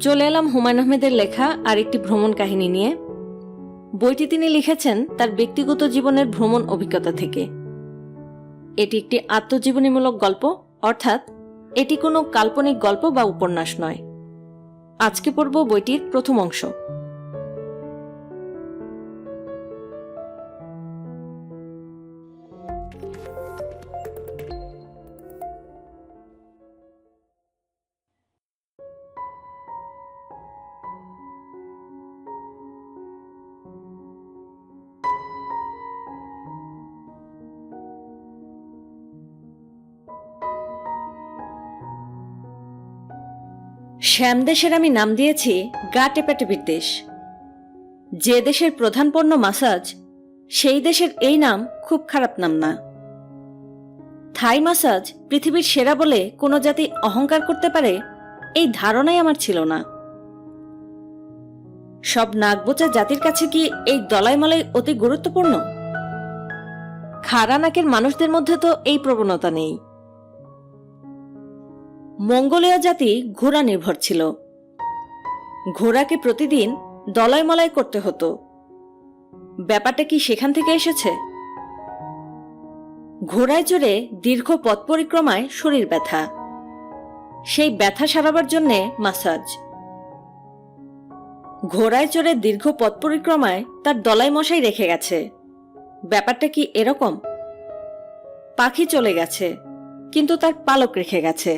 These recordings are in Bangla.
চলে এলাম হুমায়ূন আহমেদের লেখা আরেকটি ভ্রমণ কাহিনী নিয়ে। বইটি তিনি লিখেছেন তার ব্যক্তিগত জীবনের ভ্রমণ অভিজ্ঞতা থেকে। এটি একটি আত্মজীবনীমূলক গল্প, অর্থাৎ এটি কোনো কাল্পনিক গল্প বা উপন্যাস নয়। আজকে পড়ব বইটির প্রথম অংশ। শ্যামদেশের আমি নাম দিয়েছি গা টেপাটেপির দেশ। যে দেশের প্রধান পণ্য মাসাজ, সেই দেশের এই নাম খুব খারাপ নাম না। থাই মাসাজ পৃথিবীর সেরা বলে কোনো জাতি অহংকার করতে পারে, এই ধারণাই আমার ছিল না। সব নাকবোচা জাতির কাছে কি এই দলাইমলাই অতি গুরুত্বপূর্ণ? খাড়া নাকের মানুষদের মধ্যে তো এই প্রবণতা নেই। মঙ্গোলীয় জাতি ঘোড়া নির্ভর ছিল। ঘোড়াকে প্রতিদিন দলাইমলাই করতে হতো। ব্যাপারটা কি সেখান থেকে এসেছে? ঘোড়ায় চড়ে দীর্ঘ পথ পরিক্রমায় শরীর ব্যথা, সেই ব্যথা সারাবার জন্যে মাসাজ। ঘোড়ায় চড়ে দীর্ঘ পথ পরিক্রমায় তার দলাই মশাই রেখে গেছে। ব্যাপারটা কি এরকম? পাখি চলে গেছে, কিন্তু তার পালক রেখে গেছে।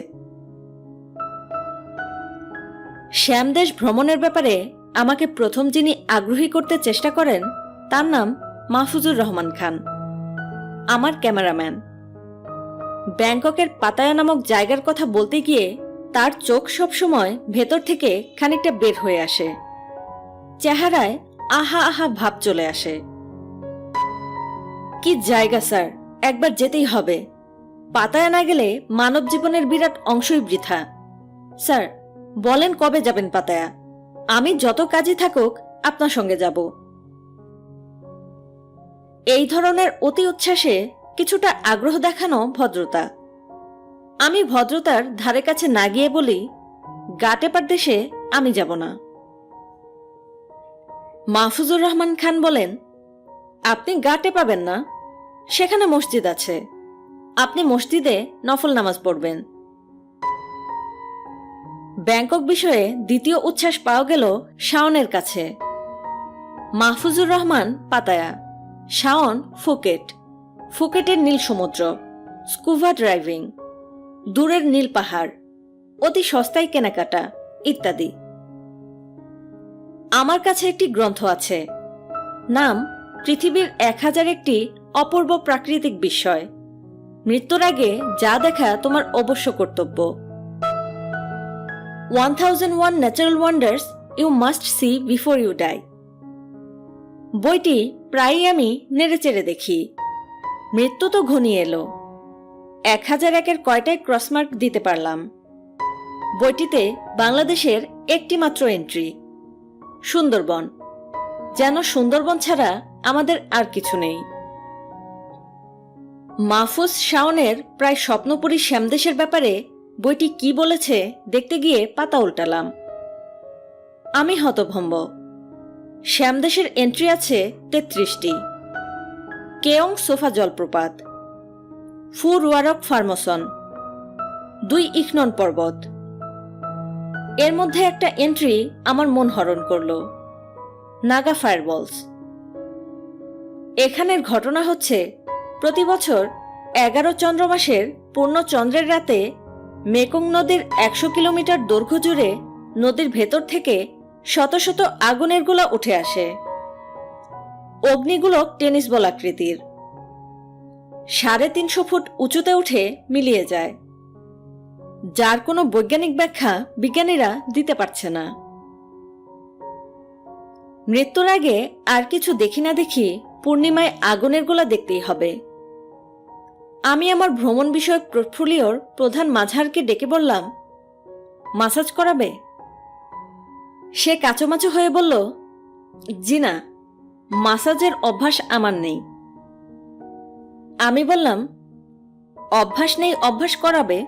শ্যামদেশ ভ্রমণের ব্যাপারে আমাকে প্রথম যিনি আগ্রহী করতে চেষ্টা করেন তার নাম মাহফুজুর রহমান খান, আমার ক্যামেরাম্যান। ব্যাংককের পাতায়া নামক জায়গার কথা বলতে গিয়ে তার চোখ সবসময় ভেতর থেকে খানিকটা বের হয়ে আসে। চেহারায় আহা আহা ভাব চলে আসে। কি জায়গা স্যার, একবার যেতেই হবে। পাতায়া না গেলে মানব জীবনের বিরাট অংশই বৃথা। স্যার বলেন কবে যাবেন পাতায়া? আমি যত কাজই থাকুক আপনার সঙ্গে যাব। এই ধরনের অতি উচ্ছ্বাসে কিছুটা আগ্রহ দেখানো ভদ্রতা। আমি ভদ্রতার ধারে কাছে না গিয়ে বলি, গা টেপার দেশে আমি যাব না। মাহফুজুর রহমান খান বলেন, আপনি গা টেপাবেন না, সেখানে মসজিদ আছে, আপনি মসজিদে নফল নামাজ পড়বেন। ব্যাংকক বিষয়ে দ্বিতীয় উচ্ছ্বাস পাওয়া গেল শাওনের কাছে। Mahfuzur Rahman Pattaya, Shaon Phuket. ফুকেটের নীল সমুদ্র, স্কুভা ড্রাইভিং, দূরের নীল পাহাড়, অতি সস্তায় কেনাকাটা ইত্যাদি। আমার কাছে একটি গ্রন্থ আছে, নাম পৃথিবীর 1001টি অপূর্ব প্রাকৃতিক বিস্ময়। মৃত্যুর আগে যা দেখা তোমার অবশ্য কর্তব্য। 1001 natural wonders you must see before you die. বইটি প্রায়ই আমি নেড়েচেড়ে দেখি। মৃত্যু তো ঘনিয়ে এলো। 1001-এর কয়টায় ক্রসমার্ক দিতে পারলাম। বইটিতে বাংলাদেশের একটি মাত্র এন্ট্রি, সুন্দরবন। যেন সুন্দরবন ছাড়া আমাদের আর কিছু নেই। মাহফুজ শাওনের প্রায় স্বপ্নপুরী শ্যামদেশের ব্যাপারে বইটি কি বলেছে দেখতে গিয়ে পাতা উল্টালাম। আমি হতভম্ব। শ্যামদেশের এন্ট্রি আছে 33টি। কেয়ং সোফা জলপ্রপাত, ফু রুয়ারক ফার্মসন, 2 ইখনন পর্বত। এর মধ্যে একটা এন্ট্রি আমার মন হরণ করল, নাগা ফায়ারবলস। এখানের ঘটনা হচ্ছে, প্রতি বছর 11 চন্দ্রমাসের পূর্ণ চন্দ্রের রাতে মেকং নদীর 100 কিলোমিটার দৈর্ঘ্য জুড়ে নদীর ভেতর থেকে শত শত আগুনের গোলা উঠে আসে। অগ্নিগুলো টেনিস বল আকৃতির, 350 ফুট উঁচুতে উঠে মিলিয়ে যায়, যার কোনো বৈজ্ঞানিক ব্যাখ্যা বিজ্ঞানীরা দিতে পারছে না। মৃত্যুর আগে আর কিছু দেখি না দেখি পূর্ণিমায় আগুনের গোলা দেখতেই হবে। আমি আমার ভ্রমণ বিষয়ক পোর্টফোলিওর প্রধান মাঝারকে ডেকে বললাম, মাসাজ করাবে? সে কাচুমাচু হয়ে বলল, জি না, মাসাজের অভ্যাস আমার নেই। আমি বললাম, অভ্যাস নেই, অভ্যাস করাবে?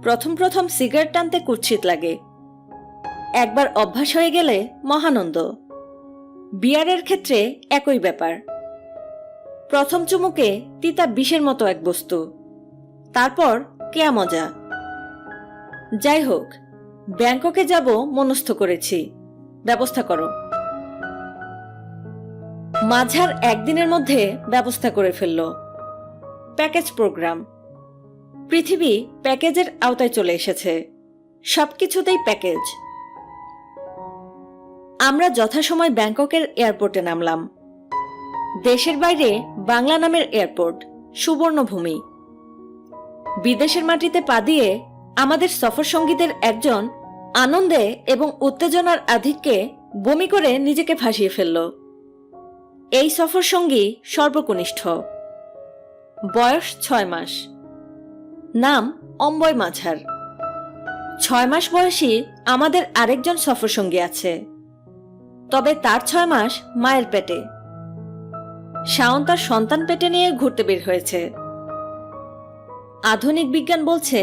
প্রথম প্রথম সিগারেট টানতে কুৎসিত লাগে, একবার অভ্যাস হয়ে গেলে মহানন্দ। বিয়ারের ক্ষেত্রে একই ব্যাপার। প্রথম চুমুকে তিতা বিষের মতো এক বস্তু, তারপর কেয়া মজা। যাই হোক, ব্যাংককে যাব মনস্থ করেছি, ব্যবস্থা করো। মাঝার একদিনের মধ্যে ব্যবস্থা করে ফেলল। Package programme. পৃথিবী প্যাকেজের আওতায় চলে এসেছে, সবকিছুতেই প্যাকেজ। আমরা যথাসময় ব্যাংককের এয়ারপোর্টে নামলাম। দেশের বাইরে বাংলা নামের এয়ারপোর্ট, সুবর্ণভূমি। বিদেশের মাটিতে পা দিয়ে আমাদের সফরসঙ্গীদের একজন আনন্দে এবং উত্তেজনার আধিক্যে বমি করে নিজেকে ভাসিয়ে ফেলল। এই সফরসঙ্গী সর্বকনিষ্ঠ, বয়স 6 মাস, নাম অম্বয় মাঝার। 6 মাস বয়সী আমাদের আরেকজন সফরসঙ্গী আছে, তবে তার 6 মাস মায়ের পেটে। শাওন তার সন্তান পেটে নিয়ে ঘুরতে বের হয়েছে। আধুনিক বিজ্ঞান বলছে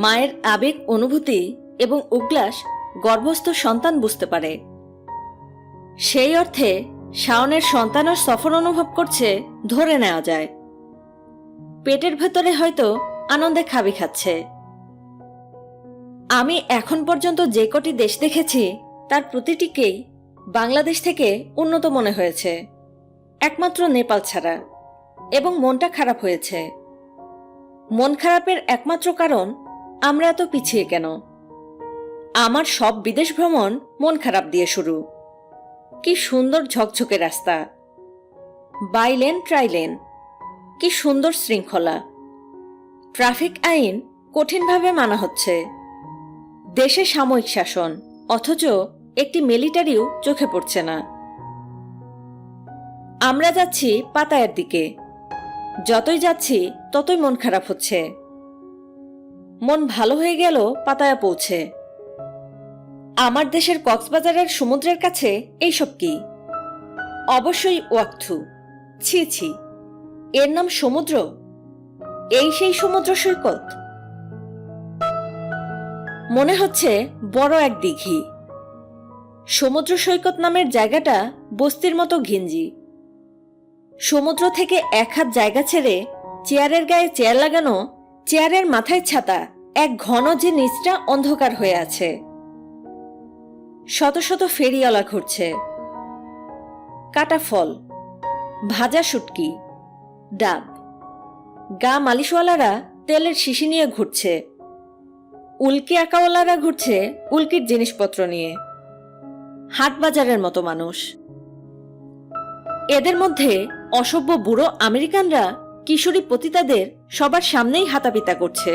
মায়ের আবেগ, অনুভূতি এবং উল্লাস গর্ভস্থ সন্তান বুঝতে পারে। সেই অর্থে শাওনের সন্তানের সফর অনুভব করছে ধরে নেওয়া যায়। পেটের ভেতরে হয়তো আনন্দে খাবি খাচ্ছে। আমি এখন পর্যন্ত যে কটি দেশ দেখেছি তার প্রতিটিকেই বাংলাদেশ থেকে উন্নত মনে হয়েছে, একমাত্র নেপাল ছাড়া, এবং মনটা খারাপ হয়েছে। মন খারাপের একমাত্র কারণ আমরা এত পিছিয়ে কেন। আমার সব বিদেশ ভ্রমণ মন খারাপ দিয়ে শুরু। কি সুন্দর ঝকঝকে রাস্তা, বাইলেন ট্রাইলেন, কি সুন্দর শৃঙ্খলা। ট্রাফিক আইন কঠিনভাবে মানা হচ্ছে। দেশে সাময়িক শাসন, অথচ একটি মিলিটারিও চোখে পড়ছে না। আমরা যাচ্ছি পাতায়ার দিকে। যতই যাচ্ছি ততই মন খারাপ হচ্ছে। মন ভালো হয়ে গেল পাতায়া পৌঁছে। আমার দেশের কক্সবাজারের সমুদ্রের কাছে এইসব কি? অবশ্যই ওয়াকথু। ছি ছি, এর নাম সমুদ্র? এই সেই সমুদ্র সৈকত? মনে হচ্ছে বড় এক দিঘি। সমুদ্র সৈকত নামের জায়গাটা বস্তির মতো ঘিঞ্জি। সমুদ্র থেকে 1 হাত জায়গা ছেড়ে চেয়ারের গায়ে চেয়ার লাগানো, চেয়ারের মাথায় ছাতা, এক ঘন যে নিচটা অন্ধকার হয়ে আছে। শত শত ফেরিওয়ালা ঘুরছে। কাটা ফল, ভাজা শুটকি, ডাব। গা মালিশওয়ালারা তেলের শিশি নিয়ে ঘুরছে। উল্কি আঁকাওয়ালারা ঘুরছে উল্কির জিনিসপত্র নিয়ে। হাট বাজারের মতো মানুষ। এদের মধ্যে অসভ্য বুড়ো আমেরিকানরা কিশোরী পতিতাদের সবার সামনেই হাতাপিতা করছে।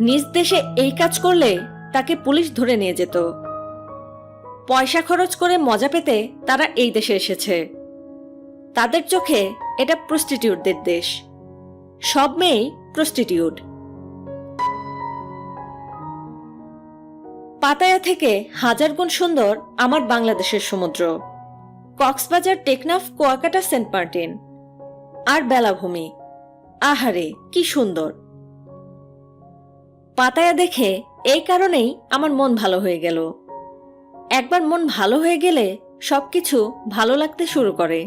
নিজ দেশে এই কাজ করলে তাকে পুলিশ ধরে নিয়ে যেত। পয়সা খরচ করে মজা পেতে তারা এই দেশে এসেছে। তাদের চোখে এটা প্রস্টিটিউটদের দেশ। সব মেয়েই প্রস্টিটিউট। পাতায়া থেকে 1000 গুণ সুন্দর আমার বাংলাদেশের সমুদ্র। কক্সবাজার, টেকনাফ, কুয়াকাটা, সেন্ট মার্টিন আর বেলাভূমি। আহারে কি সুন্দর! পাতায়া দেখে এই কারণেই আমার মন ভালো হয়ে গেল। একবার মন ভালো হয়ে গেলে সবকিছু ভালো লাগতে শুরু করে।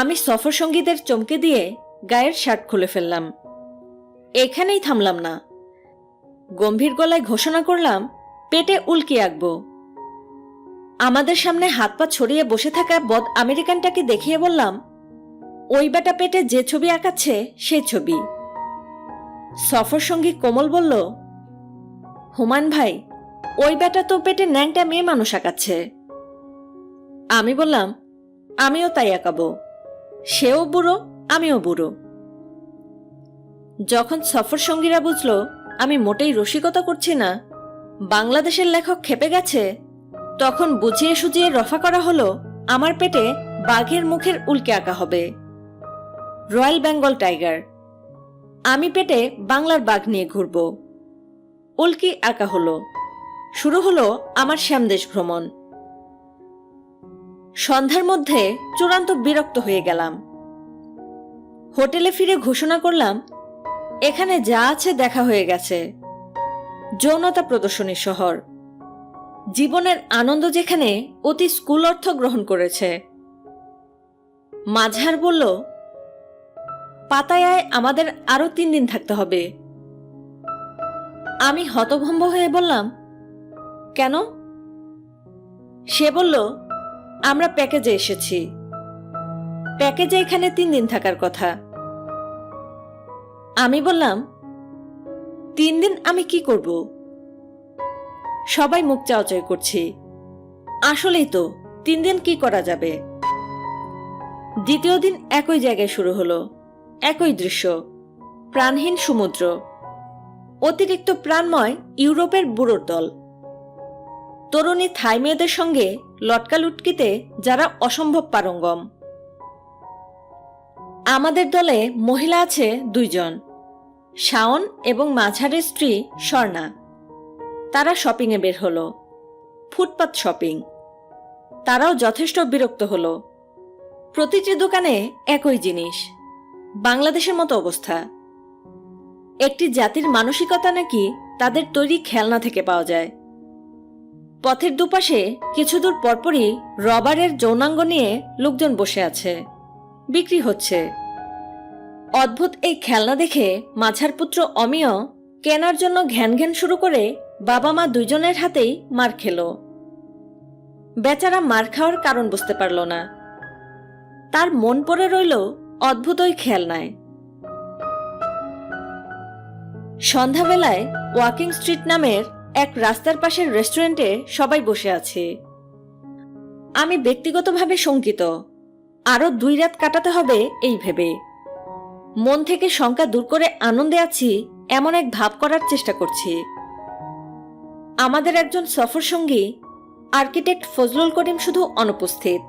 আমি সফর সঙ্গীদের চমকে দিয়ে গায়ের শার্ট খুলে ফেললাম। এখানেই থামলাম না। গম্ভীর গলায় ঘোষণা করলাম, পেটে উল্কি আঁকবো। আমাদের সামনে হাত পা ছড়িয়ে বসে থাকা বদ আমেরিকানটাকে দেখিয়ে বললাম, ওই বেটা পেটে যে ছবি আঁকাচ্ছে সেই ছবি। সফর সঙ্গী কোমল বলল, হুমায়ুন ভাই, ওই বেটা তো পেটে ন্যাংটা মেয়ে মানুষ আঁকাচ্ছে। আমি বললাম, আমিও তাই আঁকাবো। সেও বুড়ো, আমিও বুড়ো। যখন সফর সঙ্গীরা বুঝলো আমি মোটেই রসিকতা করছি না, বাংলাদেশের লেখক খেপে গেছে, তখন বুঝিয়ে সুজিয়ে রফা করা হলো আমার পেটে বাঘের মুখের উল্কে আঁকা হবে। Royal Bengal tiger. আমি পেটে বাংলার বাঘ নিয়ে ঘুরব। উল্কি আঁকা হলো। শুরু হলো আমার শ্যামদেশ ভ্রমণ। সন্ধ্যার মধ্যে চূড়ান্ত বিরক্ত হয়ে গেলাম। হোটেলে ফিরে ঘোষণা করলাম, এখানে যা আছে দেখা হয়ে গেছে। যৌনতা প্রদর্শনী শহর, জীবনের আনন্দ যেখানে অতি স্কুল অর্থ গ্রহণ করেছে। মাঝার বলল, পাতায়ায় আমাদের আরো 3 দিন থাকতে হবে। আমি হতভম্ব হয়ে বললাম, কেন? সে বলল, আমরা প্যাকেজে এসেছি, প্যাকেজে এখানে 3 দিন থাকার কথা। আমি বললাম, 3 দিন আমি কি করব? সবাই মুখ চাওয়াচাই করছি। আসলেই তো 3 দিন কি করা যাবে? দ্বিতীয় দিন একই জায়গায় শুরু হলো, একই দৃশ্য, প্রাণহীন সমুদ্র, অতিরিক্ত প্রাণময় ইউরোপের বুড়োর দল, তরুণী থাই মেয়েদের সঙ্গে লটকালুটকিতে যারা অসম্ভব পারঙ্গম। আমাদের দলে মহিলা আছে 2 জন, শাওন এবং মাঝারের স্ত্রী স্বর্ণা। তারা শপিংয়ে বের হলো, ফুটপাত শপিং। তারাও যথেষ্ট বিরক্ত হলো। প্রতিটি দোকানে একই জিনিস, বাংলাদেশের মতো অবস্থা। একটি জাতির মানসিকতা নাকি তাদের তৈরি খেলনা থেকে পাওয়া যায়। পথের দুপাশে কিছু দূর পরপরই রবারের যৌনাঙ্গ নিয়ে লোকজন বসে আছে, বিক্রি হচ্ছে। অদ্ভুত এই খেলনা দেখে মাঝার পুত্র অমিয় কেনার জন্য ঘ্যান ঘ্যান শুরু করে বাবা মা 2 জনের হাতেই মার খেল। বেচারা মার খাওয়ার কারণ বুঝতে পারল না। তার মন পড়ে রইল অদ্ভুত ওই খেলনায়। সন্ধ্যাবেলায় ওয়াকিং স্ট্রিট নামের এক রাস্তার পাশের রেস্টুরেন্টে সবাই বসে আছে। আমি ব্যক্তিগতভাবে শঙ্কিত, আরো 2 রাত কাটাতে হবে এই ভেবে। মন থেকে শঙ্কা দূর করে আনন্দে আছি এমন এক ভাব করার চেষ্টা করছি। আমাদের একজন সফর সঙ্গী আর্কিটেক্ট ফজলুল করিম শুধু অনুপস্থিত।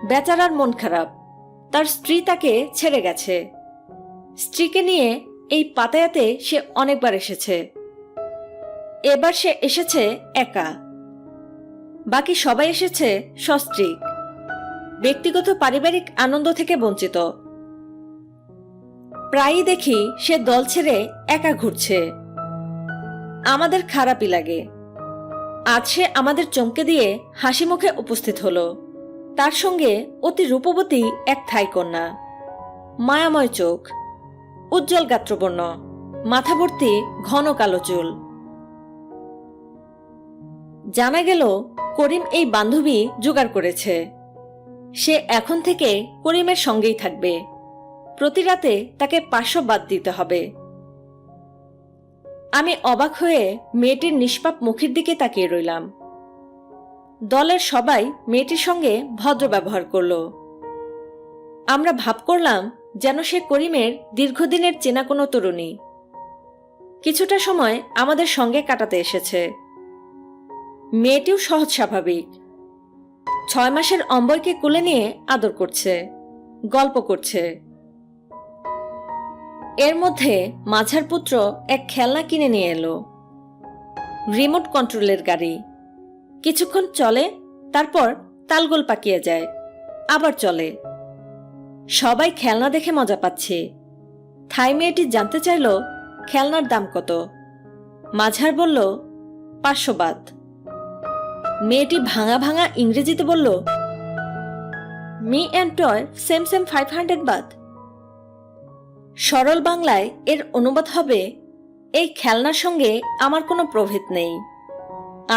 বেচারার মন খারাপ, তার স্ত্রী তাকে ছেড়ে গেছে। স্ত্রীকে নিয়ে এই পাতায়াতে সে অনেকবার এসেছে, এবার সে এসেছে একা। বাকি সবাই এসেছে সস্ত্রীক, ব্যক্তিগত পারিবারিক আনন্দ থেকে বঞ্চিত। প্রায়ই দেখি সে দল ছেড়ে একা ঘুরছে। আমাদের খারাপই লাগে। আজ সে আমাদের চমকে দিয়ে হাসি মুখে উপস্থিত হলো। তার সঙ্গে অতি রূপবতী এক থাই কন্যা, মায়াময় চোখ, উজ্জ্বল গাত্রবর্ণ, মাথা ভর্তি ঘন কালো চুল। জানা গেল করিম এই বান্ধবী জোগাড় করেছে। সে এখন থেকে করিমের সঙ্গেই থাকবে। প্রতি রাতে তাকে 500 বাদ দিতে হবে। আমি অবাক হয়ে মেয়েটির নিষ্পাপ মুখের দিকে তাকিয়ে রইলাম। দলের সবাই মেয়েটির সঙ্গে ভদ্র ব্যবহার করল। আমরা ভাব করলাম যেন সে করিমের দীর্ঘদিনের চেনা কোনো তরুণী। কিছুটা সময় আমাদের সঙ্গে কাটাতে এসেছে। মেয়েটিও সহজ স্বাভাবিক। 6 মাসের অম্বয়কে কোলে নিয়ে আদর করছে, গল্প করছে। এর মধ্যে মাঝার পুত্র এক খেলনা কিনে নিয়ে এলো, রিমোট কন্ট্রোলের গাড়ি। কিছুক্ষণ চলে, তারপর তালগোল পাকিয়ে যায়, আবার চলে। সবাই খেলনা দেখে মজা পাচ্ছে। থাই মেয়েটি জানতে চাইল খেলনার দাম কত। মাঝার বলল 500 বাত। মেয়েটি ভাঙা ভাঙা ইংরেজিতে বলল, me and toy same 500 Baat. সরল বাংলায় এর অনুবাদ হবে, এই খেলনার সঙ্গে আমার কোনো প্রভেদ নেই।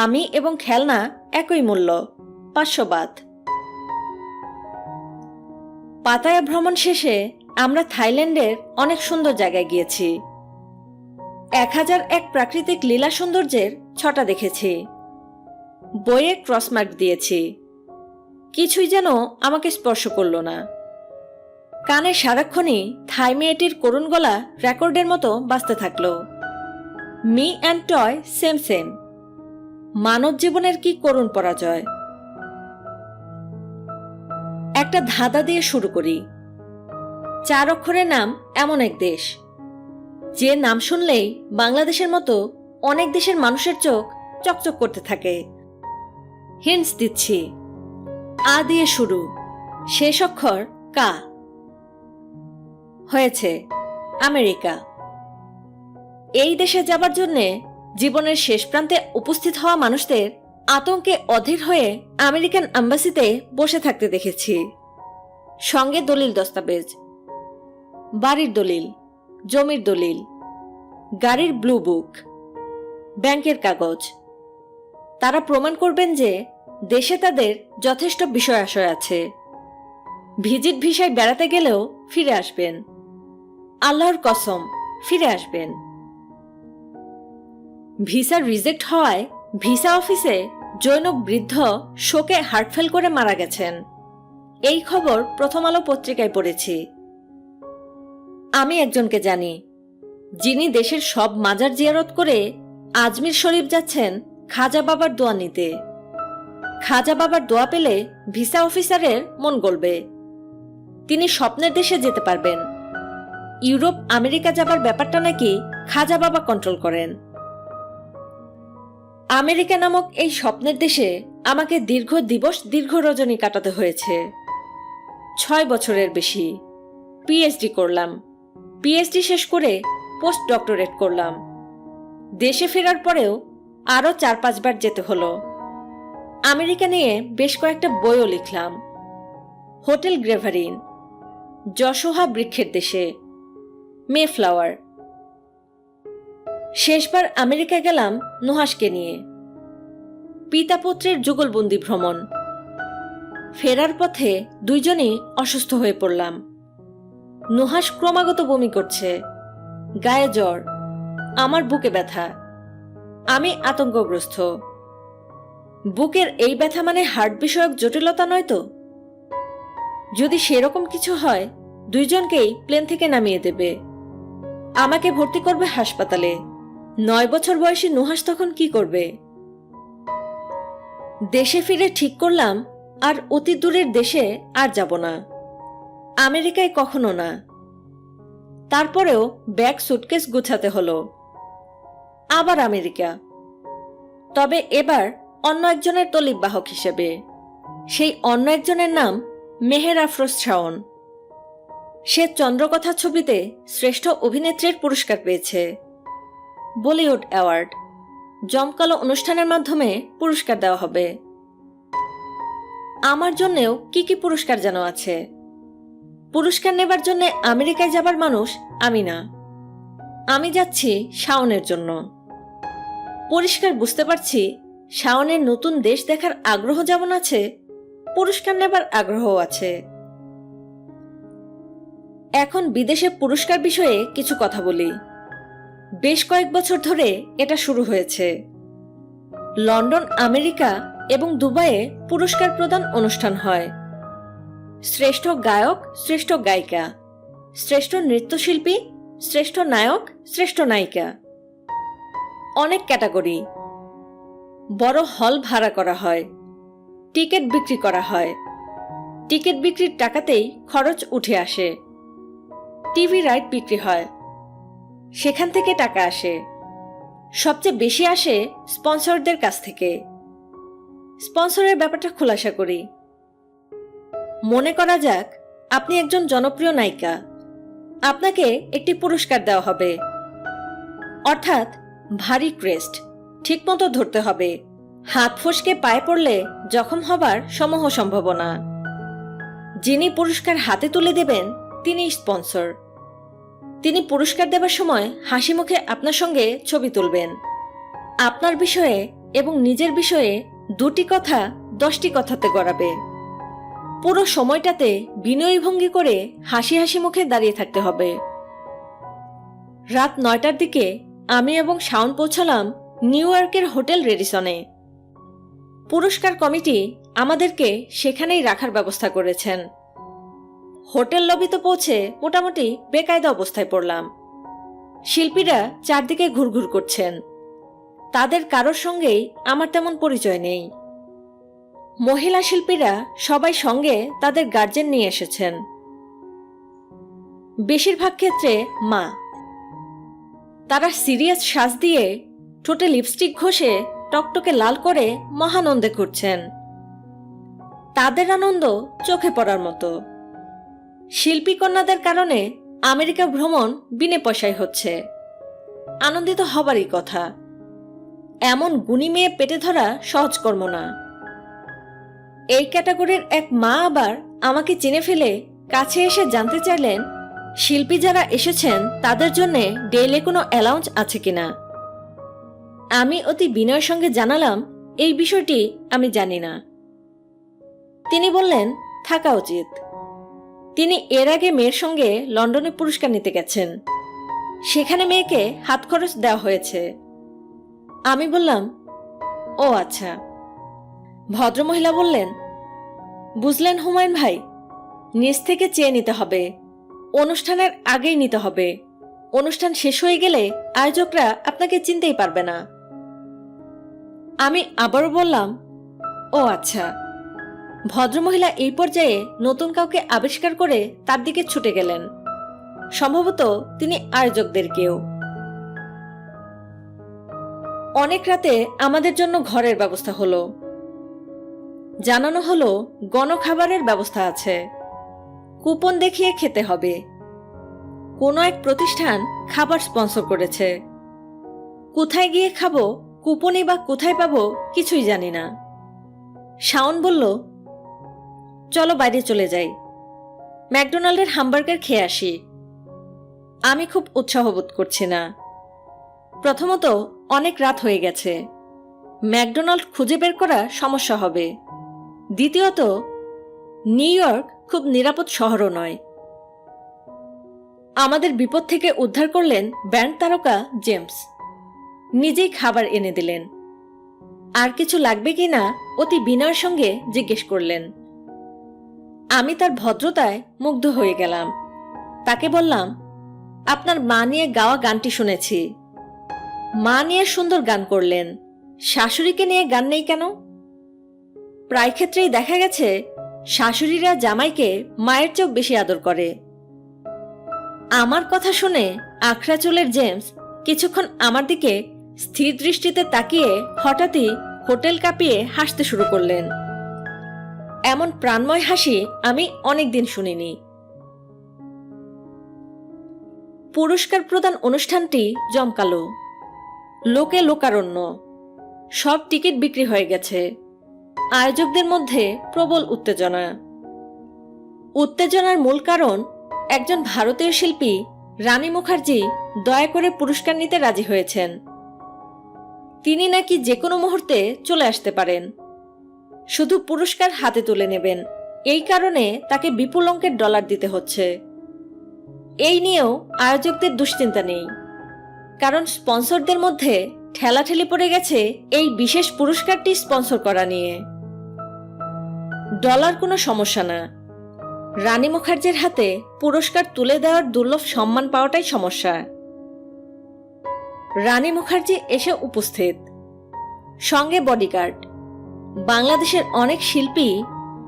আমি এবং খেলনা একই মূল্য, 500 বাত। পাতায়া ভ্রমণ শেষে আমরা থাইল্যান্ডের অনেক সুন্দর জায়গায় গিয়েছি। 1001 প্রাকৃতিক লীলা সৌন্দর্যের ছটা দেখেছি। বইয়ে ক্রসমার্ক দিয়েছি। কিছুই যেন আমাকে স্পর্শ করল না। কানে সারাক্ষণই থাই মেয়েটির করুণ গলা রেকর্ডের মতো বাজতে থাকলো। Me and toy same. মানব জীবনের কি করুণ পরাজয়। একটা ধাঁধা দিয়ে শুরু করি। 4 অক্ষরের নাম এমন এক দেশ, যে নাম শুনলেই বাংলাদেশের মতো অনেক দেশের মানুষের চোখ চকচক করতে থাকে। হিন্টস দিচ্ছি। আ দিয়ে শুরু, শেষ অক্ষর কা। হয়েছে আমেরিকা। এই দেশে যাবার জন্যে জীবনের শেষ প্রান্তে উপস্থিত হওয়া মানুষদের আতঙ্কে অধীর হয়ে আমেরিকান এম্বাসিতে বসে থাকতে দেখেছি। সঙ্গে দলিল দস্তাবেজ, বাড়ির দলিল, জমির দলিল, গাড়ির ব্লু বুক, ব্যাংকের কাগজ। তারা প্রমাণ করবেন যে দেশে তাদের যথেষ্ট বিষয় আশয় আছে। ভিজিট ভিসায় বেড়াতে গেলেও ফিরে আসবেন, আল্লাহর কসম ফিরে আসবেন। ভিসা রিজেক্ট হওয়ায় ভিসা অফিসে জৈনব বৃদ্ধ শোকে হার্টফেল করে মারা গেছেন। এই খবর প্রথম আলো পত্রিকায় পড়েছি। আমি একজনকে জানি যিনি দেশের সব মাজার জিয়ারত করে আজমির শরীফ যাচ্ছেন খাজা বাবার দোয়া নিতে। খাজা বাবার দোয়া পেলে ভিসা অফিসারের মন গলবে, তিনি স্বপ্নের দেশে যেতে পারবেন। ইউরোপ আমেরিকা যাবার ব্যাপারটা নাকি খাজা বাবা কন্ট্রোল করেন। আমেরিকা নামক এই স্বপ্নের দেশে আমাকে দীর্ঘ দিবস দীর্ঘ রজনী কাটাতে হয়েছে। 6 বছরের বেশি। পিএইচডি করলাম, পিএইচডি শেষ করে পোস্ট ডক্টরেট করলাম। দেশে ফেরার পরেও আরও 4-5 বার যেতে হলো। আমেরিকা নিয়ে বেশ কয়েকটা বইও লিখলাম। হোটেল গ্রেভারিন, যশোহা বৃক্ষের দেশে, মেফ্লাওয়ার। শেষবার আমেরিকা গেলাম নুহাসকে নিয়ে। পিতা পুত্রের যুগলবন্দি ভ্রমণ। ফেরার পথে দুইজনই অসুস্থ হয়ে পড়লাম। নুহাস ক্রমাগত বমি করছে, গায়ে জ্বর, আমার বুকে ব্যথা। আমি আতঙ্কগ্রস্ত। বুকের এই ব্যথা মানে হার্ট বিষয়ক জটিলতা নয় তো? যদি সেরকম কিছু হয় দুইজনকেই প্লেন থেকে নামিয়ে দেবে, আমাকে ভর্তি করবে হাসপাতালে। 9 বছর বয়সী নুহাস তখন কি করবে? দেশে ফিরে ঠিক করলাম আর অতি দূরের দেশে আর যাব না, আমেরিকায় কখনো না। তারপরেও ব্যাগ সুটকেস গুছাতে হলো। আবার আমেরিকা, তবে এবার অন্য একজনের তলিব বাহক হিসেবে। সেই অন্য একজনের নাম মেহের আফরোজ শাওন। সে চন্দ্রকথা ছবিতে শ্রেষ্ঠ অভিনেত্রীর পুরস্কার পেয়েছে। বলিউড অ্যাওয়ার্ড জমকালো অনুষ্ঠানের মাধ্যমে পুরস্কার দেওয়া হবে। আমার জন্যেও কি কি পুরস্কার যেন আছে। পুরস্কার নেবার জন্য আমেরিকায় যাবার মানুষ আমি না, আমি যাচ্ছি শাওনের জন্য। পরিষ্কার বুঝতে পারছি শাওনের নতুন দেশ দেখার আগ্রহ যেমন আছে, পুরস্কার নেবার আগ্রহও আছে। এখন বিদেশে পুরস্কার বিষয়ে কিছু কথা বলি। বেশ কয়েক বছর ধরে এটা শুরু হয়েছে। লন্ডন, আমেরিকা এবং দুবাইয়ে পুরস্কার প্রদান অনুষ্ঠান হয়। শ্রেষ্ঠ গায়ক, শ্রেষ্ঠ গায়িকা, শ্রেষ্ঠ নৃত্যশিল্পী, শ্রেষ্ঠ নায়ক, শ্রেষ্ঠ নায়িকা, অনেক ক্যাটাগরি। বড় হল ভাড়া করা হয়, টিকিট বিক্রি করা হয়। টিকিট বিক্রির টাকাতেই খরচ উঠে আসে। টিভি রাইট বিক্রি হয়, সেখান থেকে টাকা আসে। সবচেয়ে বেশি আসে স্পন্সরদের কাছ থেকে। স্পন্সরের ব্যাপারটা খোলাসা করি। মনে করা যাক আপনি একজন জনপ্রিয় নায়িকা, আপনাকে একটি পুরস্কার দেওয়া হবে। অর্থাৎ ভারী ক্রেস্ট ঠিকমতো ধরতে হবে, হাত ফসকে পায়ে পড়লে জখম হবার সমূহ সম্ভাবনা। যিনি পুরস্কার হাতে তুলে দেবেন তিনি স্পন্সর। তিনি পুরস্কার দেবার সময় হাসি মুখে আপনার সঙ্গে ছবি তুলবেন। আপনার বিষয়ে এবং নিজের বিষয়ে 2টি কথা 10টি কথাতে গড়াবে। পুরো সময়টাতে বিনয়ী ভঙ্গি করে হাসি হাসি মুখে দাঁড়িয়ে থাকতে হবে। রাত 9টার দিকে আমি এবং শাওন পৌঁছালাম নিউ ইয়র্কের হোটেল রেডিসনে। পুরস্কার কমিটি আমাদেরকে সেখানেই রাখার ব্যবস্থা করেছেন। হোটেল লবিতে পৌঁছে মোটামুটি বেকায়দা অবস্থায় পড়লাম। শিল্পীরা চারদিকে ঘুরঘুর করছেন। তাদের কারোর সঙ্গেই আমার তেমন পরিচয় নেই। মহিলা শিল্পীরা সবাই সঙ্গে তাদের গার্জেন নিয়ে এসেছেন। বেশিরভাগ ক্ষেত্রে মা। তারা সিরিয়াস সাজ দিয়ে ঠোঁটে লিপস্টিক ঘষে টকটকে লাল করে মহানন্দে ঘুরছেন। তাদের আনন্দ চোখে পড়ার মতো। শিল্পী কন্যাদের কারণে আমেরিকা ভ্রমণ বিনে পয়সায় হচ্ছে। আনন্দিত হবারই কথা। এমন গুণী মেয়ে পেটে ধরা সহজ কর্ম না। এই ক্যাটাগরির এক মা আবার আমাকে চিনে ফেলে কাছে এসে জানতে চাইলেন শিল্পী যারা এসেছেন তাদের জন্য ডেইলি কোনো অ্যালাউন্স আছে কিনা। আমি অতি বিনয়ের সঙ্গে জানালাম এই বিষয়টি আমি জানি না। তিনি বললেন থাকা উচিত। তিনি এর আগে মেয়ের সঙ্গে লন্ডনে পুরস্কার নিতে গেছেন, সেখানে মেয়েকে হাত খরচ দেওয়া হয়েছে। আমি বললাম ও আচ্ছা। ভদ্রমহিলা বললেন, বুঝলেন হুমায়ুন ভাই, নিজ থেকে চেয়ে নিতে হবে, অনুষ্ঠানের আগেই নিতে হবে। অনুষ্ঠান শেষ হয়ে গেলে আয়োজকরা আপনাকে চিনতেই পারবে না। আমি আবারও বললাম ও আচ্ছা। ভদ্রমহিলা এই পর্যায়ে নতুন কাউকে আবিষ্কার করে তার দিকে ছুটে গেলেন। সম্ভবত তিনি আয়োজকদের কেউ। অনেক রাতে আমাদের জন্য ঘরের ব্যবস্থা হলো। জানানো হলো গণখাবারের ব্যবস্থা আছে, কুপন দেখিয়ে খেতে হবে। কোনো এক প্রতিষ্ঠান খাবার স্পন্সর করেছে। কোথায় গিয়ে খাবো, কুপনই বা কোথায় পাবো কিছুই জানি না। শাওন বলল, চলো বাইরে চলে যাই, ম্যাকডোনাল্ডের হামবার্গার খেয়ে আসি। আমি খুব উৎসাহ বোধ করছি না। প্রথমত অনেক রাত হয়ে গেছে, ম্যাকডোনাল্ড খুঁজে বের করা সমস্যা হবে। দ্বিতীয়ত নিউ ইয়র্ক খুব নিরাপদ শহরও নয়। আমাদের বিপদ থেকে উদ্ধার করলেন ব্যান্ড তারকা জেমস। নিজেই খাবার এনে দিলেন। আর কিছু লাগবে কিনা অতি বিনয়ের সঙ্গে জিজ্ঞেস করলেন। আমি তার ভদ্রতায় মুগ্ধ হয়ে গেলাম। তাকে বললাম, আপনার মা নিয়ে গাওয়া গানটি শুনেছি। মা নিয়ে সুন্দর গান করলেন, শাশুড়িকে নিয়ে গান নেই কেন? প্রায় ক্ষেত্রেই দেখা গেছে শাশুড়িরা জামাইকে মায়ের চেয়েও বেশি আদর করে। আমার কথা শুনে আখড়া চুলের জেমস কিছুক্ষণ আমার দিকে স্থির দৃষ্টিতে তাকিয়ে হঠাৎই হোটেল কাঁপিয়ে হাসতে শুরু করলেন। এমন প্রাণময় হাসি আমি অনেকদিন শুনিনি। পুরস্কার প্রদান অনুষ্ঠানটি জমকালো। লোকে লোকারণ্য। সব টিকিট বিক্রি হয়ে গেছে। আয়োজকদের মধ্যে প্রবল উত্তেজনা। উত্তেজনার মূল কারণ একজন ভারতীয় শিল্পী রানী মুখার্জি দয়া করে পুরস্কার নিতে রাজি হয়েছেন। তিনি নাকি যে কোনো মুহূর্তে চলে আসতে পারেন, শুধু পুরস্কার হাতে তুলে নেবেন। এই কারণে তাকে বিপুল অঙ্কের ডলার দিতে হচ্ছে। এই নিয়েও আয়োজকদের দুশ্চিন্তা নেই, কারণ স্পন্সরদের মধ্যে ঠেলাঠেলি পড়ে গেছে এই বিশেষ পুরস্কারটি স্পন্সর করা নিয়ে। ডলার কোনো সমস্যা না, রানী মুখার্জির হাতে পুরস্কার তুলে দেওয়ার দুর্লভ সম্মান পাওয়াটাই সমস্যা। রানী মুখার্জি এসে উপস্থিত, সঙ্গে বডিগার্ড। বাংলাদেশের অনেক শিল্পী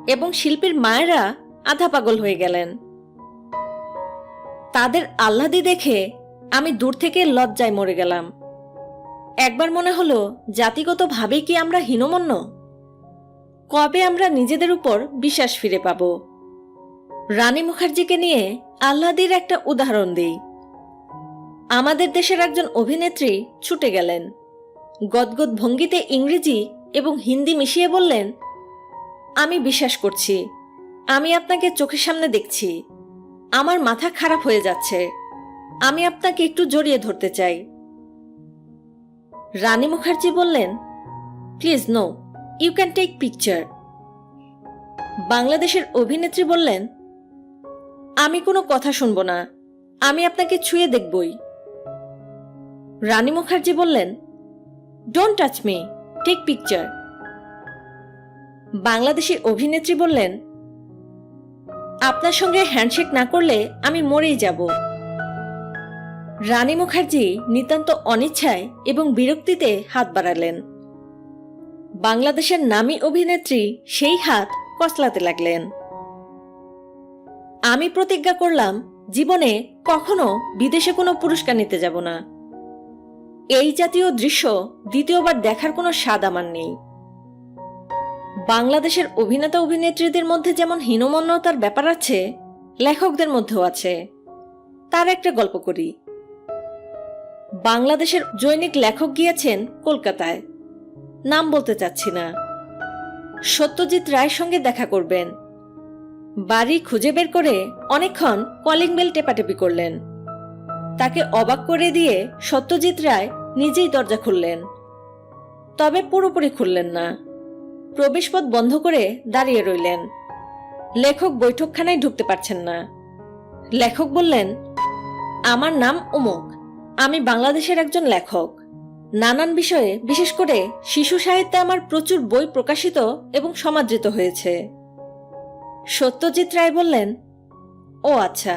এবং শিল্পীর মায়েরা আধা পাগল হয়ে গেলেন। তাদের আহ্লাদি দেখে আমি দূর থেকে লজ্জায় মরে গেলাম। একবার মনে হলো জাতিগতভাবেই কি আমরা হীনমন্য? কবে আমরা নিজেদের উপর বিশ্বাস ফিরে পাব? রানী মুখার্জিকে নিয়ে আহ্লাদির একটা উদাহরণ দিই। আমাদের দেশের একজন অভিনেত্রী ছুটে গেলেন। গদগদ ভঙ্গিতে ইংরেজি এবং হিন্দি মিশিয়ে বললেন, আমি বিশ্বাস করছি, আমি আপনাকে চোখের সামনে দেখছি। আমার মাথা খারাপ হয়ে যাচ্ছে। আমি আপনাকে একটু জড়িয়ে ধরতে চাই। রানী মুখার্জি বললেন, please no, you can take picture. বাংলাদেশের অভিনেত্রী বললেন, আমি কোনো কথা শুনব না, আমি আপনাকে ছুঁয়ে দেখবই। রানী মুখার্জি বললেন, don't touch me, take picture. বাংলাদেশি অভিনেত্রী বললেন, আপনার সঙ্গে হ্যান্ডশেক না করলে আমি মরেই যাব। রানী মুখার্জি নিতান্ত অনিচ্ছায় এবং বিরক্তিতে হাত বাড়ালেন। বাংলাদেশের নামী অভিনেত্রী সেই হাত কচলাতে লাগলেন। আমি প্রতিজ্ঞা করলাম জীবনে কখনো বিদেশে কোনো পুরস্কার নিতে যাব না। এই জাতীয় দৃশ্য দ্বিতীয়বার দেখার কোনো স্বাদ আমার নেই। বাংলাদেশের অভিনেতা অভিনেত্রীদের মধ্যে যেমন হীনমন্যতার ব্যাপার আছে, লেখকদের মধ্যেও আছে। তার একটা গল্প করি। বাংলাদেশের জৈনিক লেখক গিয়েছেন কলকাতায়, নাম বলতে চাচ্ছি না। সত্যজিৎ রায়ের সঙ্গে দেখা করবেন। বাড়ি খুঁজে বের করে অনেকক্ষণ কলিং বেল টেপাটেপি করলেন। তাকে অবাক করে দিয়ে সত্যজিৎ রায় নিজেই দরজা খুললেন, তবে পুরোপুরি খুললেন না। প্রবেশপথ বন্ধ করে দাঁড়িয়ে রইলেন। লেখক বৈঠকখানায় ঢুকতে পারছেন না। লেখক বললেন, আমার নাম অমুক, আমি বাংলাদেশের একজন লেখক। নানান বিষয়ে, বিশেষ করে শিশু সাহিত্যে আমার প্রচুর বই প্রকাশিত এবং সমাদৃত হয়েছে। সত্যজিৎ রায় বললেন, ও আচ্ছা।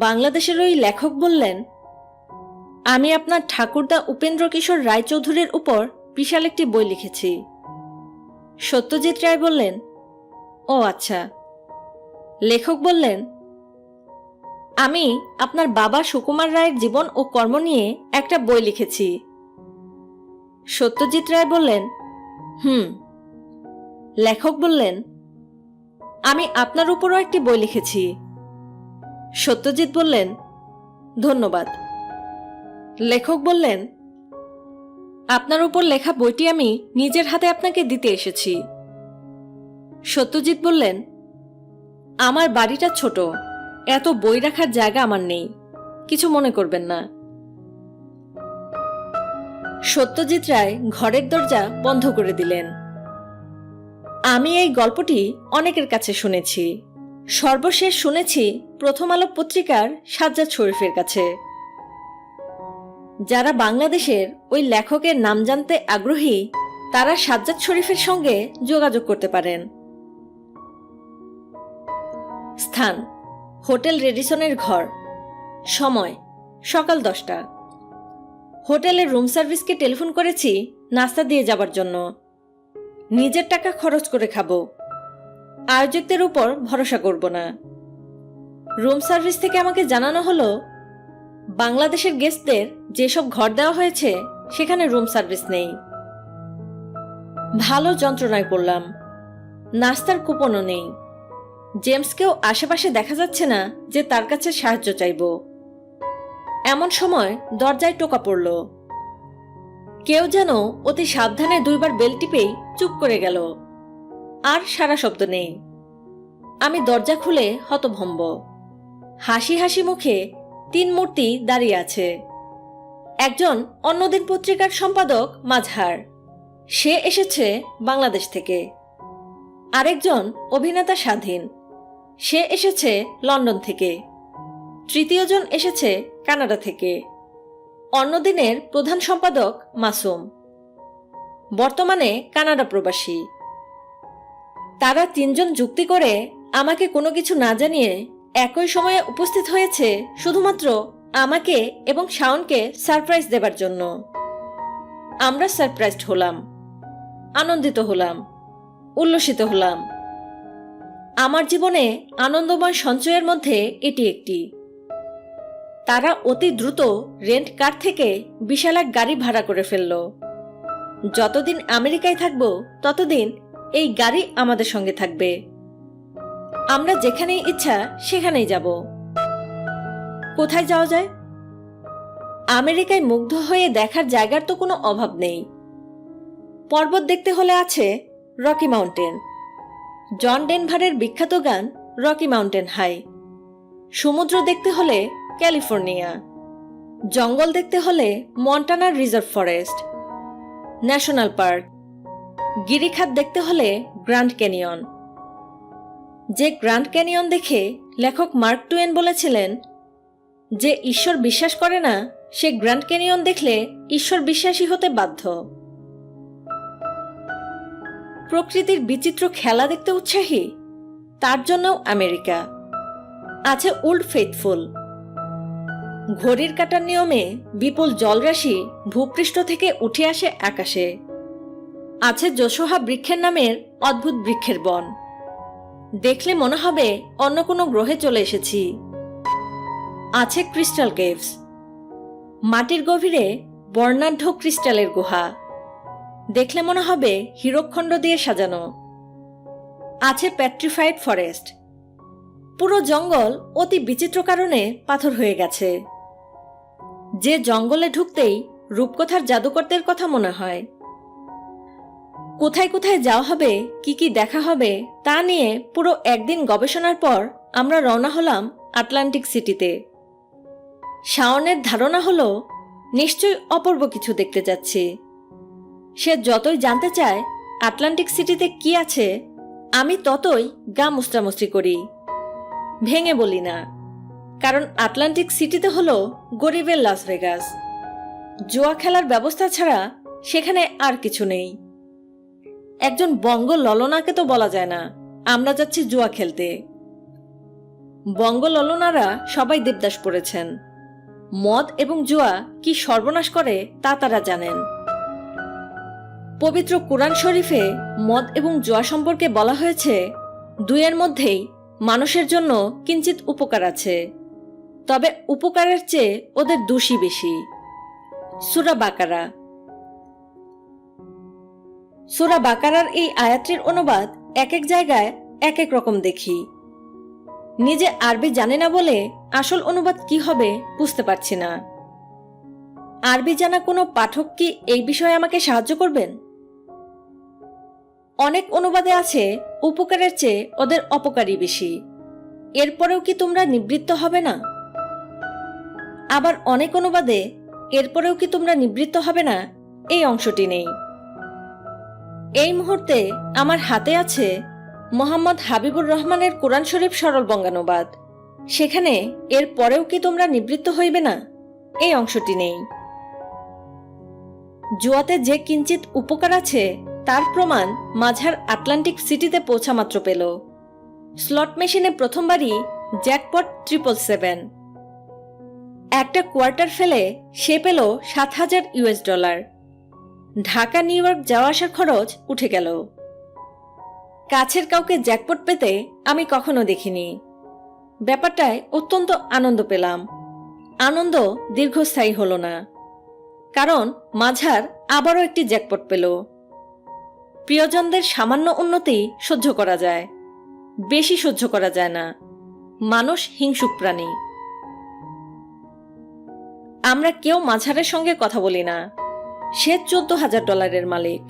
বাংলাদেশের ওই লেখক বললেন, আমি আপনার ঠাকুরদা উপেন্দ্র কিশোর রায়চৌধুরীর উপর বিশাল একটি বই লিখেছি। সত্যজিৎ রায় বললেন, ও আচ্ছা। লেখক বললেন, আমি আপনার বাবা সুকুমার রায়ের জীবন ও কর্ম নিয়ে একটা বই লিখেছি। সত্যজিৎ রায় বললেন, লেখক বললেন, আমি আপনার উপরও একটি বই লিখেছি। সত্যজিৎ বললেন, ধন্যবাদ। লেখক বললেন, আপনার উপর লেখা বইটি আমি নিজের হাতে আপনাকে দিতে এসেছি। সত্যজিৎ বললেন, আমার বাড়িটা ছোট, এত বই রাখার জায়গা আমার নেই, কিছু মনে করবেন না। সত্যজিৎ রায় ঘরের দরজা বন্ধ করে দিলেন। আমি এই গল্পটি অনেকের কাছে শুনেছি। সর্বশেষ শুনেছি প্রথম আলো পত্রিকার সাজ্জাদ শরীফের কাছে। যারা বাংলাদেশের ওই লেখকের নাম জানতে আগ্রহী তারা সাজ্জাদ শরীফের সঙ্গে যোগাযোগ করতে পারেন। স্থান, হোটেল রেডিসনের ঘর। সময়, সকাল 10টা। হোটেলের রুম সার্ভিসকে টেলিফোন করেছি নাস্তা দিয়ে যাবার জন্য। নিজের টাকা খরচ করে খাবো, আয়োজকদের উপর ভরসা করব না। রুম সার্ভিস থেকে আমাকে জানানো হলো, বাংলাদেশের গেস্টদের যেসব ঘর দেওয়া হয়েছে সেখানে রুম সার্ভিস নেই। ভালো যন্ত্রণায় পড়লাম। নাস্তার কুপনও নেই। জেমসকেও আশেপাশে দেখা যাচ্ছে না যে তার কাছে সাহায্য চাইব। এমন সময় দরজায় টোকা পড়ল। কেউ যেন অতি সাবধানে 2বার বেল টিপেই চুপ করে গেল। আর সারা শব্দ নেই। আমি দরজা খুলে হতভম্ব। হাসি হাসি মুখে 3 মূর্তি দাঁড়িয়ে আছে। একজন অন্যদিন পত্রিকার সম্পাদক মাজহার, সে এসেছে বাংলাদেশ থেকে। আরেকজন অভিনেতা স্বাধীন, সে এসেছে লন্ডন থেকে। তৃতীয়জন এসেছে কানাডা থেকে। অন্যদিনের প্রধান সম্পাদক মাসুম, বর্তমানে কানাডা প্রবাসী। তারা 3 জন যুক্তি করে আমাকে কোনো কিছু না জানিয়ে একই সময়ে উপস্থিত হয়েছে শুধুমাত্র আমাকে এবং শাওনকে সারপ্রাইজ দেবার জন্য। আমরা সারপ্রাইজড হলাম, আনন্দিত হলাম, উল্লসিত হলাম। আমার জীবনে আনন্দময় সঞ্চয়ের মধ্যে এটি একটি। তারা অতি দ্রুত রেন্ট কার থেকে বিশাল এক গাড়ি ভাড়া করে ফেলল। যতদিন আমেরিকায় থাকব ততদিন এই গাড়ি আমাদের সঙ্গে থাকবে। আমরা যেখানেই ইচ্ছা সেখানেই যাব। কোথায় যাওয়া যায়? আমেরিকায় মুগ্ধ হয়ে দেখার জায়গার তো কোনো অভাব নেই। পর্বত দেখতে হলে আছে রকি মাউন্টেন, জন ডেনভারের বিখ্যাত গান রকি মাউন্টেন হাই। সমুদ্র দেখতে হলে ক্যালিফোর্নিয়া, জঙ্গল দেখতে হলে মন্টানার রিজার্ভ ফরেস্ট, ন্যাশনাল পার্ক, গিরিখাত দেখতে হলে গ্র্যান্ড ক্যানিয়ন। যে গ্র্যান্ড ক্যানিয়ন দেখে লেখক মার্ক টুয়েন বলেছিলেন, যে ঈশ্বর বিশ্বাস করে না সে গ্র্যান্ড ক্যানিয়ন দেখলে ঈশ্বর বিশ্বাসী হতে বাধ্য। প্রকৃতির বিচিত্র খেলা দেখতে উৎসাহী, তার জন্যও আমেরিকা। আছে ওল্ড ফেইথফুল, ঘড়ির কাঁটার নিয়মে বিপুল জলরাশি ভূপৃষ্ঠ থেকে উঠে আসে আকাশে। আছে যশোহা বৃক্ষের নামের অদ্ভুত বৃক্ষের বন, দেখলে মনে হবে অন্য কোনো গ্রহে চলে এসেছি। আছে ক্রিস্টাল কেভস, মাটির গভীরে বর্ণাঢ্য ক্রিস্টালের গুহা, দেখলে মনে হবে হীরকখণ্ড দিয়ে সাজানো। আছে পেট্রিফাইড ফরেস্ট, পুরো জঙ্গল অতি বিচিত্র কারণে পাথর হয়ে গেছে। যে জঙ্গলে ঢুকতেই রূপকথার জাদুকরদের কথা মনে হয়। কোথায় কোথায় যাওয়া হবে, কি কি দেখা হবে তা নিয়ে পুরো একদিন গবেষণার পর আমরা রওনা হলাম আটলান্টিক সিটিতে। শাওনের ধারণা হলো নিশ্চয়ই অপূর্ব কিছু দেখতে যাচ্ছি। সে যতই জানতে চায় আটলান্টিক সিটিতে কি আছে, আমি ততই গা মুচড়ামুচড়ি করি, ভেঙে বলি না। কারণ আটলান্টিক সিটিতে হলো গরিবের লাস ভেগাস। জুয়া খেলার ব্যবস্থা ছাড়া সেখানে আর কিছু নেই। একজন বঙ্গ ললনাকে তো বলা যায় না আমরা যাচ্ছি জুয়া খেলতে। বঙ্গ ললনারা সবাই দেবদাস পড়েছেন। মদ এবং জুয়া কি সর্বনাশ করে তা তারা জানেন। পবিত্র কোরআন শরীফে মদ এবং জুয়া সম্পর্কে বলা হয়েছে, দুইয়ের মধ্যেই মানুষের জন্য কিঞ্চিত উপকার আছে, তবে উপকারের চেয়ে ওদের দোষী বেশি। সূরা বাকারা। সূরা বাকারার এই আয়াতটির অনুবাদ এক এক জায়গায় এক এক রকম দেখি। নিজে আরবি জানি না বলে আসল অনুবাদ কি হবে বুঝতে পারছি না। আরবি জানা কোনো পাঠক কি এই বিষয়ে আমাকে সাহায্য করবেন? অনেক অনুবাদে আছে উপকারের চেয়ে ওদের অপকারই বেশি, এরপরেও কি তোমরা নিবৃত্ত হবে না? আবার অনেক অনুবাদে এরপরেও কি তোমরা নিবৃত্ত হবে না এই অংশটি নেই। এই মুহূর্তে আমার হাতে আছে মোহাম্মদ হাবিবুর রহমানের কোরআন শরীফ সরল বঙ্গানুবাদ। সেখানে এর পরেও কি তোমরা নিবৃত্ত হইবে না এই অংশটি নেই। জুয়াতে যে কিঞ্চিত উপকার আছে তার প্রমাণ মাঝার আটলান্টিক সিটিতে পৌঁছা মাত্র পেল। স্লট মেশিনে প্রথমবারই জ্যাকপট 777। একটা কোয়ার্টার ফেলে সে পেল $7,000। ঢাকা নিউ ইয়র্ক যাওয়া আসার খরচ উঠে গেল। কাছের কাউকে জ্যাকপট পেতে আমি কখনো দেখিনি। ব্যাপারটায় অত্যন্ত আনন্দ পেলাম। আনন্দ দীর্ঘস্থায়ী হলো না, কারণ মাঝার আবারও একটি জ্যাকপট পেল। প্রিয়জনদের সামান্য উন্নতি সহ্য করা যায়, বেশি সহ্য করা যায় না। মানুষ হিংসুক প্রাণী। আমরা কেউ মাঝারের সঙ্গে কথা বলি না। সে $14,000 মালিক,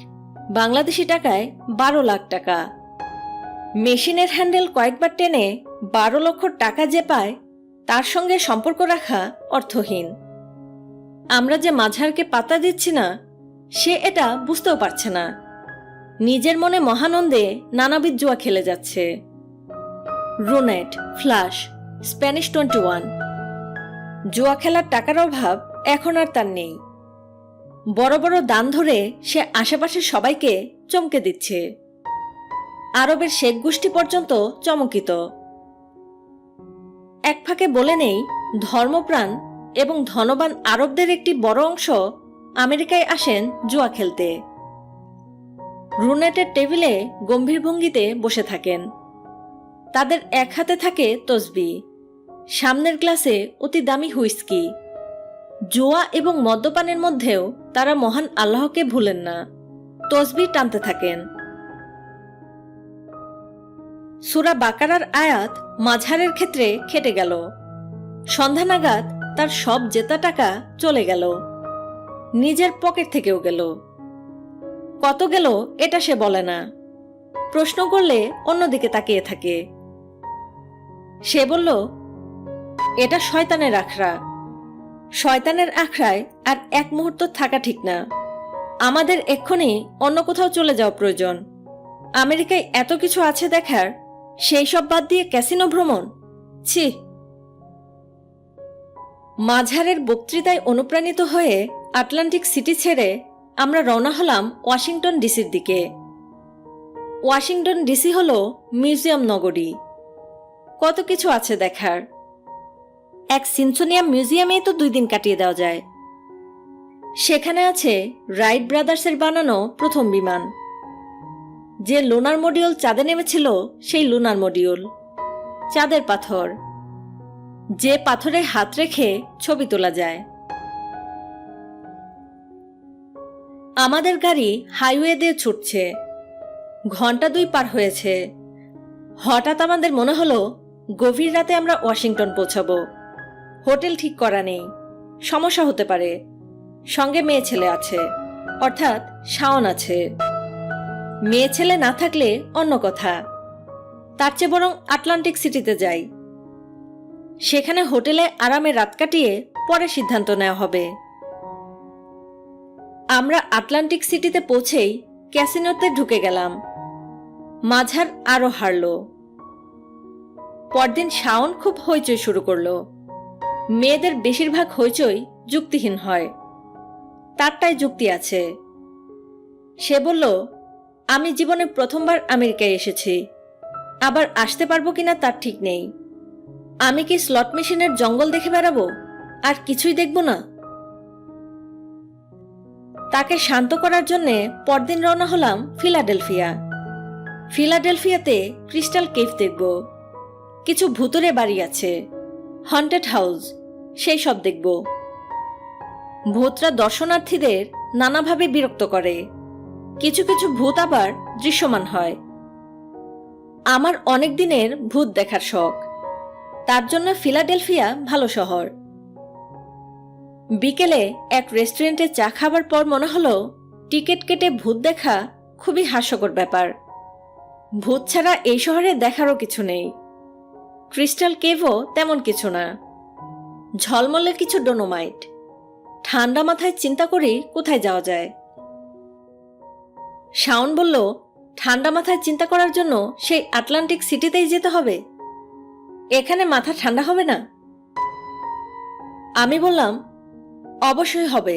বাংলাদেশি টাকায় 12 লাখ টাকা। মেশিনের হ্যান্ডেল কয়েকবার টেনে 12 লক্ষ টাকা যে পায় তার সঙ্গে সম্পর্ক রাখা অর্থহীন। আমরা যে মাঝারকে পাত্তা দিচ্ছি না সে এটা বুঝতেও পারছে না। নিজের মনে মহানন্দে নানাবিধ জুয়া খেলে যাচ্ছে। রুনেট, ফ্লাশ, স্প্যানিশ 21। জুয়া খেলার টাকার অভাব এখন আর তার নেই। বড় বড় দান ধরে সে আশেপাশের সবাইকে চমকে দিচ্ছে। আরবের শেখ গোষ্ঠী পর্যন্ত চমকিত। এক ফাঁকে বলে নেই, ধর্মপ্রাণ এবং ধনবান আরবদের একটি বড় অংশ আমেরিকায় আসেন জুয়া খেলতে। রুনেটের টেবিলে গম্ভীর ভঙ্গিতে বসে থাকেন। তাদের এক হাতে থাকে তসবি, সামনের গ্লাসে অতি দামি হুইস্কি। জুয়া এবং মদ্যপানের মধ্যেও তারা মহান আল্লাহকে ভুলেন না, তসবি টানতে থাকেন। সূরা বাকারার আয়াত মাঝারের ক্ষেত্রে খেটে গেল। সন্ধ্যা নাগাদ তার সব জেতা টাকা চলে গেল, নিজের পকেট থেকেও গেল। কত গেল এটা সে বলে না, প্রশ্ন করলে অন্যদিকে তাকিয়ে থাকে। সে বলল, এটা শয়তানের আখড়া। শয়তানের আখড়ায় আর এক মুহূর্ত থাকা ঠিক না। আমাদের এক্ষুনি অন্য কোথাও চলে যাওয়া প্রয়োজন। আমেরিকায় এত কিছু আছে দেখার, সেই সব বাদ দিয়ে ক্যাসিনো ভ্রমণ, ছি। মাঝারের বক্তৃতায় অনুপ্রাণিত হয়ে আটলান্টিক সিটি ছেড়ে আমরা রওনা হলাম ওয়াশিংটন ডিসির দিকে। ওয়াশিংটন ডিসি হল মিউজিয়াম নগরী। কত কিছু আছে দেখার। এক সিনসোনিয়াম মিউজিয়ামেই তো 2 দিন কাটিয়ে দেওয়া যায়। সেখানে আছে রাইট ব্রাদার্সের বানানো প্রথম বিমান, যে লুনার মডিউল চাঁদে নেমেছিল সেই লুনার মডিউল। চাঁদের পাথর, যে পাথরে হাত রেখে ছবি তোলা যায়। আমাদের গাড়ি হাইওয়ে দিয়ে ছুটছে। ঘন্টা 2 পার হয়েছে। হঠাৎ আমাদের মনে হলো গভীর রাতে আমরা ওয়াশিংটন পৌঁছাবো। হোটেল ঠিক করা নেই। সমস্যা হতে পারে। সঙ্গে মেয়ে ছেলে আছে, অর্থাৎ শাওন আছে। মেয়ে ছেলে না থাকলে অন্য কথা। তার চেয়ে বরং আটলান্টিক সিটিতে যাই। সেখানে হোটেলে আরামে রাত কাটিয়ে পরে সিদ্ধান্ত নেওয়া হবে। আমরা আটলান্টিক সিটিতে পৌঁছেই ক্যাসিনোতে ঢুকে গেলাম। মাঝার আরো হারল। পরদিন শাওন খুব হইচই শুরু করলো। মেয়েদের বেশিরভাগ হইচই যুক্তিহীন হয়, তারটাই যুক্তি আছে। সে বলল, আমি জীবনে প্রথমবার আমেরিকায় এসেছি, আবার আসতে পারবো কিনা তার ঠিক নেই। আমি কি স্লট মেশিনের জঙ্গল দেখে বেড়াবো, আর কিছুই দেখব না? তাকে শান্ত করার জন্যে পরদিন রওনা হলাম ফিলাডেলফিয়া। ফিলাডেলফিয়াতে ক্রিস্টাল কেভ দেখব, কিছু ভুতুরে বাড়ি আছে, হন্টেড হাউস, সেই সব দেখব। ভূতরা দর্শনার্থীদের নানাভাবে বিরক্ত করে, কিছু কিছু ভূত আবার দৃশ্যমান হয়। আমার অনেক দিনের ভূত দেখার শখ, তার জন্য ফিলাডেলফিয়া ভালো শহর। বিকেলে এক রেস্টুরেন্টে চা খাবার পর মনে হলো টিকিট কেটে ভূত দেখা খুবই হাস্যকর ব্যাপার। ভূত ছাড়া এই শহরে দেখারও কিছু নেই। ক্রিস্টাল কেভও তেমন কিছু না, ঝলমলে কিছু ডোনোমাইট। ঠান্ডা মাথায় চিন্তা করি কোথায় যাওয়া যায়। শাওন বলল, ঠান্ডা মাথায় চিন্তা করার জন্য সেই আটলান্টিক সিটিতেই যেতে হবে, এখানে মাথা ঠান্ডা হবে না? আমি বললাম, অবশ্যই হবে,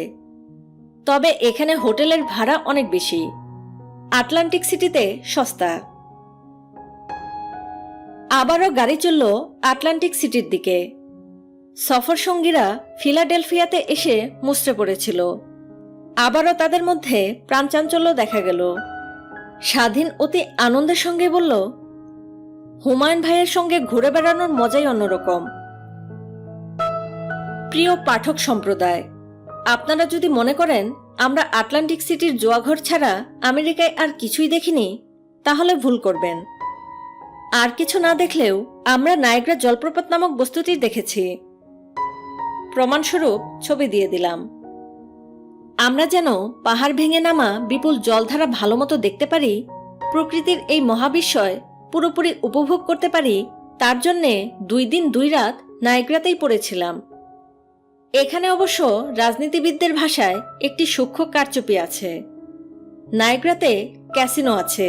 তবে এখানে হোটেলের ভাড়া অনেক বেশি, আটলান্টিক সিটিতে সস্তা। আবারও গাড়ি চলল আটলান্টিক সিটির দিকে। সফর সঙ্গীরা ফিলাডেলফিয়াতে এসে মুচড়ে পড়েছিল। আবারও তাদের মধ্যে প্রাণচাঞ্চল্য দেখা গেল। স্বাধীন অতি আনন্দের সঙ্গে বলল, হুমায়ুন ভাইয়ের সঙ্গে ঘুরে বেড়ানোর মজাই অন্যরকম। প্রিয় পাঠক সম্প্রদায়, আপনারা যদি মনে করেন আমরা আটলান্টিক সিটির জুয়াঘর ছাড়া আমেরিকায় আর কিছুই দেখিনি, তাহলে ভুল করবেন। আর কিছু না দেখলেও আমরা নায়াগ্রা জলপ্রপাত নামক বস্তুটি দেখেছি। প্রমাণস্বরূপ ছবি দিয়ে দিলাম। আমরা যেন পাহাড় ভেঙে নামা বিপুল জলধারা ভালোমতো দেখতে পারি, প্রকৃতির এই মহাবিস্ময় পুরোপুরি উপভোগ করতে পারি, তার জন্যে 2 দিন 2 রাত নায়াগ্রাতেই পড়েছিলাম। এখানে অবশ্য রাজনীতিবিদদের ভাষায় একটি সূক্ষ্ম কারচুপি আছে। নায়াগ্রাতে ক্যাসিনো আছে,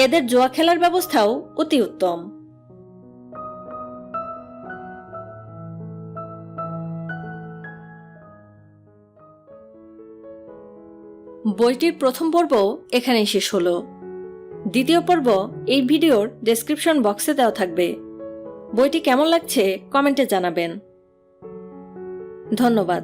এদের জুয়া খেলার ব্যবস্থাও অতি উত্তম। বইটির প্রথম পর্ব এখানেই শেষ হলো। দ্বিতীয় পর্ব এই ভিডিওর ডেসক্রিপশন বক্সে দেওয়া থাকবে। বইটি কেমন লাগছে কমেন্টে জানাবেন। ধন্যবাদ।